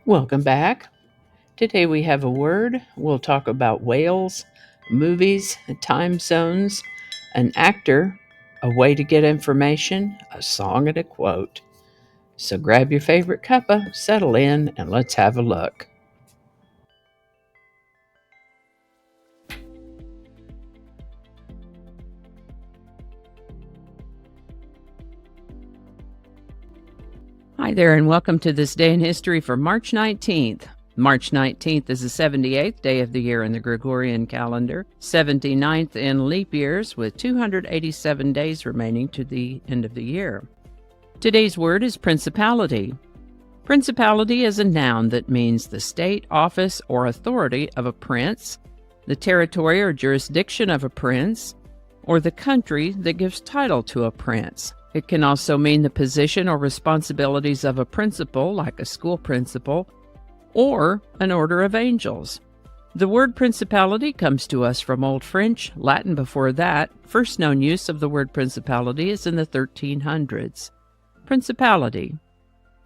Welcome back. Today we have a word. We'll talk about whales, movies, time zones, an actor, a way to get information, a song, and a quote. So grab your favorite cuppa, settle in, and let's have a look. Hi there, and welcome to this day in history for March 19th. March 19th is the 78th day of the year in the Gregorian calendar, 79th in leap years, with 287 days remaining to the end of the year. Today's word is principality. Principality is a noun that means the state, office, or authority of a prince, the territory or jurisdiction of a prince, or the country that gives title to a prince. It can also mean the position or responsibilities of a principal, like a school principal, or an order of angels. The word principality comes to us from Old French, Latin before that. First known use of the word principality is in the 1300s. Principality.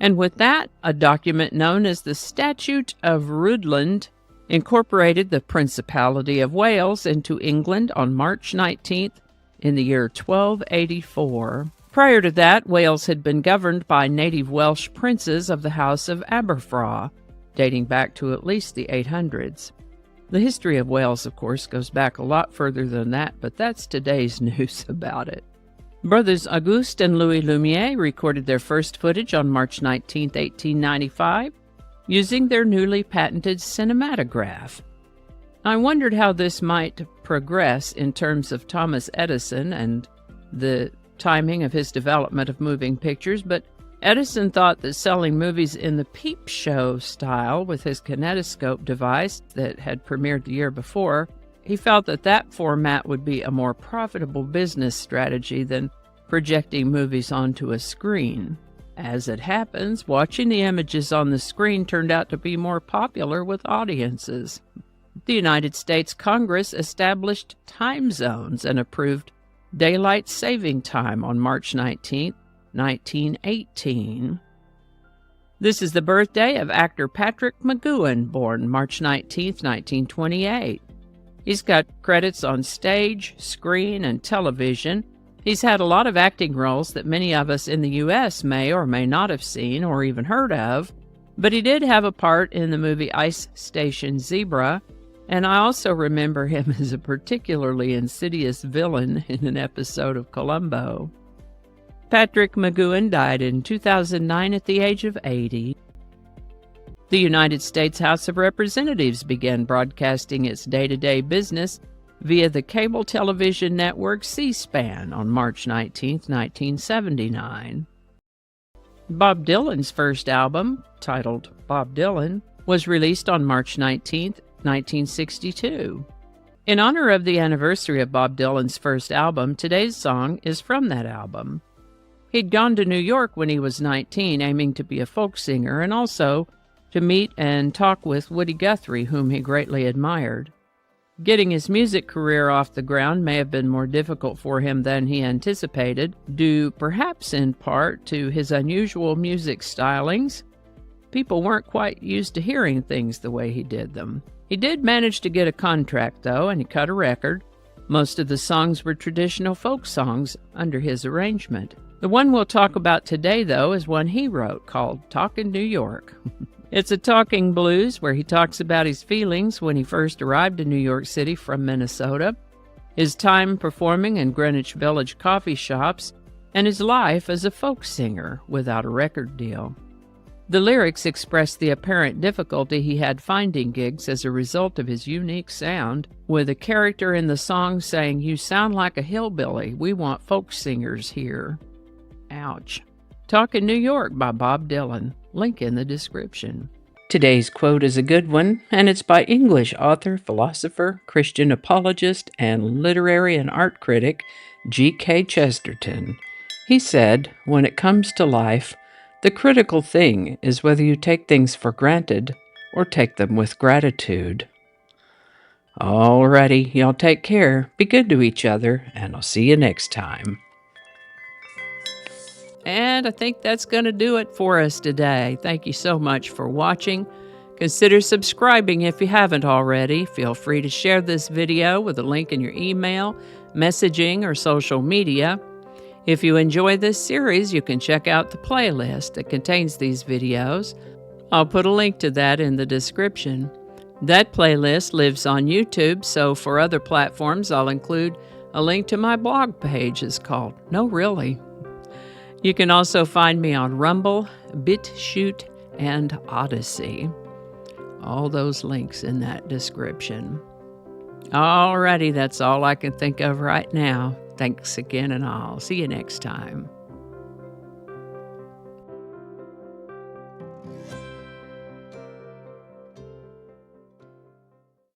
And with that, a document known as the Statute of Rhuddlan incorporated the Principality of Wales into England on March 19th in the year 1284. Prior to that, Wales had been governed by native Welsh princes of the House of Aberfraw, dating back to at least the 800s. The history of Wales, of course, goes back a lot further than that, but that's today's news about it. Brothers Auguste and Louis Lumiere recorded their first footage on March 19, 1895, using their newly patented cinematograph. I wondered how this might progress in terms of Thomas Edison and the timing of his development of moving pictures, but Edison thought that selling movies in the peep show style with his kinetoscope device that had premiered the year before, he felt that that format would be a more profitable business strategy than projecting movies onto a screen. As it happens, watching the images on the screen turned out to be more popular with audiences. The United States Congress established time zones and approved daylight saving time on March 19, 1918. This is the birthday of actor Patrick McGoohan, born March 19, 1928. He's got credits on stage, screen, and television. He's had a lot of acting roles that many of us in the U.S. may or may not have seen or even heard of, but he did have a part in the movie Ice Station Zebra, and I also remember him as a particularly insidious villain in an episode of Columbo. Patrick McGoohan died in 2009 at the age of 80. The United States House of Representatives began broadcasting its day-to-day business via the cable television network C-SPAN on March 19, 1979. Bob Dylan's first album, titled Bob Dylan, was released on March 19, 1962. In honor of the anniversary of Bob Dylan's first album, today's song is from that album. He'd gone to New York when he was 19, aiming to be a folk singer, and also to meet and talk with Woody Guthrie, whom he greatly admired. Getting his music career off the ground may have been more difficult for him than he anticipated, due perhaps in part to his unusual music stylings. People weren't quite used to hearing things the way he did them. He did manage to get a contract, though, and he cut a record. Most of the songs were traditional folk songs under his arrangement. The one we'll talk about today, though, is one he wrote called Talkin' New York. It's a talking blues where he talks about his feelings when he first arrived in New York City from Minnesota, his time performing in Greenwich Village coffee shops, and his life as a folk singer without a record deal. The lyrics express the apparent difficulty he had finding gigs as a result of his unique sound, with a character in the song saying, "You sound like a hillbilly. We want folk singers here." Ouch. Talkin' New York by Bob Dylan. Link in the description. Today's quote is a good one, and it's by English author, philosopher, Christian apologist, and literary and art critic G.K. Chesterton. He said, "When it comes to life, the critical thing is whether you take things for granted or take them with gratitude." Alrighty, y'all take care, be good to each other, and I'll see you next time. And I think that's going to do it for us today. Thank you so much for watching. Consider subscribing if you haven't already. Feel free to share this video with a link in your email, messaging, or social media. If you enjoy this series, you can check out the playlist that contains these videos. I'll put a link to that in the description. That playlist lives on YouTube, so for other platforms, I'll include a link to my blog page. It's called No Really. You can also find me on Rumble, BitChute, and Odyssey. All those links in that description. Alrighty, that's all I can think of right now. Thanks again, and I'll see you next time.